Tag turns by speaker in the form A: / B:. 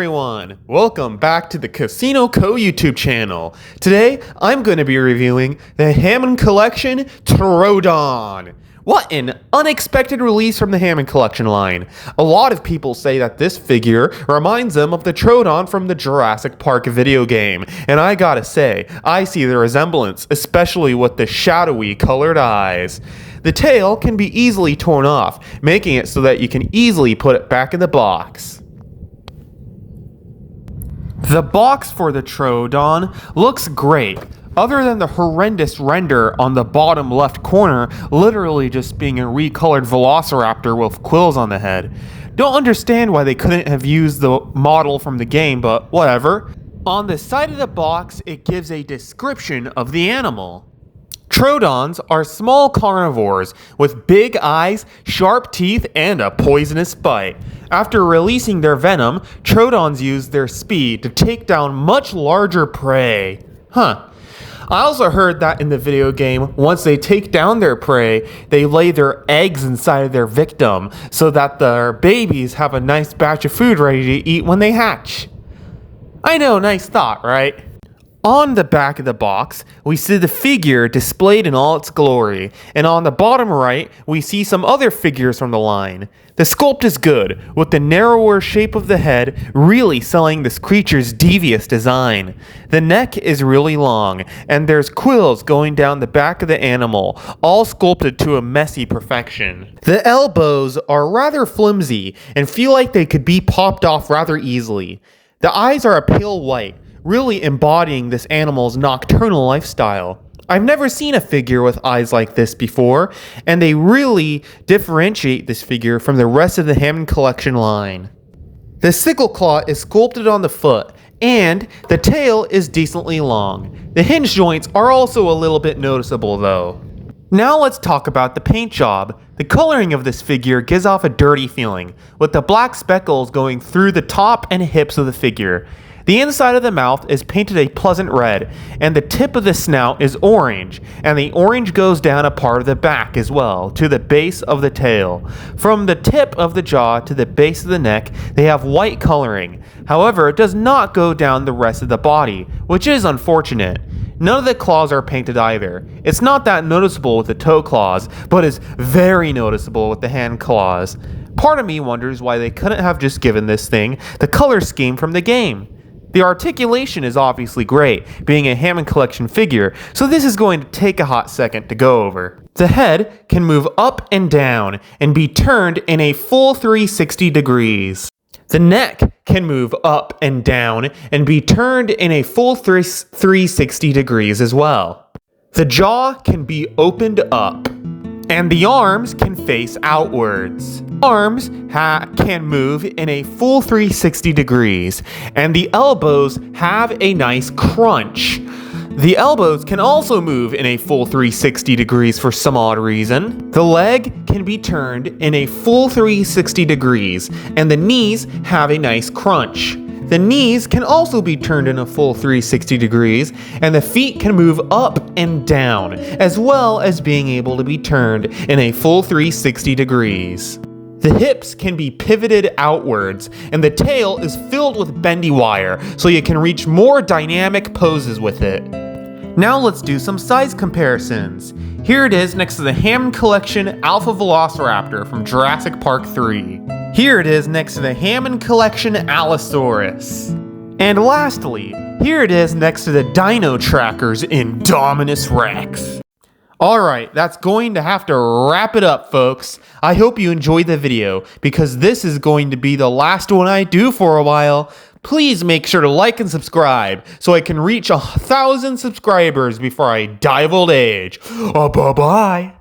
A: everyone! Welcome back to the Casino Co YouTube channel. Today, I'm going to be reviewing the Hammond Collection Troodon. What an unexpected release from the Hammond Collection line. A lot of people say that this figure reminds them of the Troodon from the Jurassic Park video game, and I gotta say, I see the resemblance, especially with the shadowy colored eyes. The tail can be easily torn off, making it so that you can easily put it back in the box. The box for the Troodon looks great, other than the horrendous render on the bottom left corner literally just being a recolored velociraptor with quills on the head. Don't understand why they couldn't have used the model from the game, but whatever. On the side of the box, it gives a description of the animal. Troodons are small carnivores with big eyes, sharp teeth, and a poisonous bite. After releasing their venom, Troodons use their speed to take down much larger prey. I also heard that in the video game, once they take down their prey, they lay their eggs inside of their victim so that their babies have a nice batch of food ready to eat when they hatch. I know, nice thought, right? On the back of the box, we see the figure displayed in all its glory, and on the bottom right, we see some other figures from the line. The sculpt is good, with the narrower shape of the head really selling this creature's devious design. The neck is really long, and there's quills going down the back of the animal, all sculpted to a messy perfection. The elbows are rather flimsy, and feel like they could be popped off rather easily. The eyes are a pale white, really embodying this animal's nocturnal lifestyle. I've never seen a figure with eyes like this before, and they really differentiate this figure from the rest of the Hammond Collection line. The sickle claw is sculpted on the foot, and the tail is decently long. The hinge joints are also a little bit noticeable though. Now let's talk about the paint job. The coloring of this figure gives off a dirty feeling, with the black speckles going through the top and hips of the figure. The inside of the mouth is painted a pleasant red, and the tip of the snout is orange, and the orange goes down a part of the back as well, to the base of the tail. From the tip of the jaw to the base of the neck, they have white coloring. However, it does not go down the rest of the body, which is unfortunate. None of the claws are painted either. It's not that noticeable with the toe claws, but is very noticeable with the hand claws. Part of me wonders why they couldn't have just given this thing the color scheme from the game. The articulation is obviously great, being a Hammond Collection figure, so this is going to take a hot second to go over. The head can move up and down and be turned in a full 360 degrees. The neck can move up and down and be turned in a full 360 degrees as well. The jaw can be opened up, and the arms can face outwards. Arms can move in a full 360 degrees, and the elbows have a nice crunch. The elbows can also move in a full 360 degrees for some odd reason. The leg can be turned in a full 360 degrees, and the knees have a nice crunch. The knees can also be turned in a full 360 degrees, and the feet can move up and down, as well as being able to be turned in a full 360 degrees. The hips can be pivoted outwards, and the tail is filled with bendy wire, so you can reach more dynamic poses with it. Now let's do some size comparisons. Here it is next to the Hammond Collection Alpha Velociraptor from Jurassic Park 3. Here it is next to the Hammond Collection Allosaurus. And lastly, here it is next to the Dino Trackers Indominus Rex. Alright, that's going to have to wrap it up, folks. I hope you enjoyed the video, because this is going to be the last one I do for a while. Please make sure to like and subscribe so I can reach 1,000 subscribers before I die of old age. Bye-bye.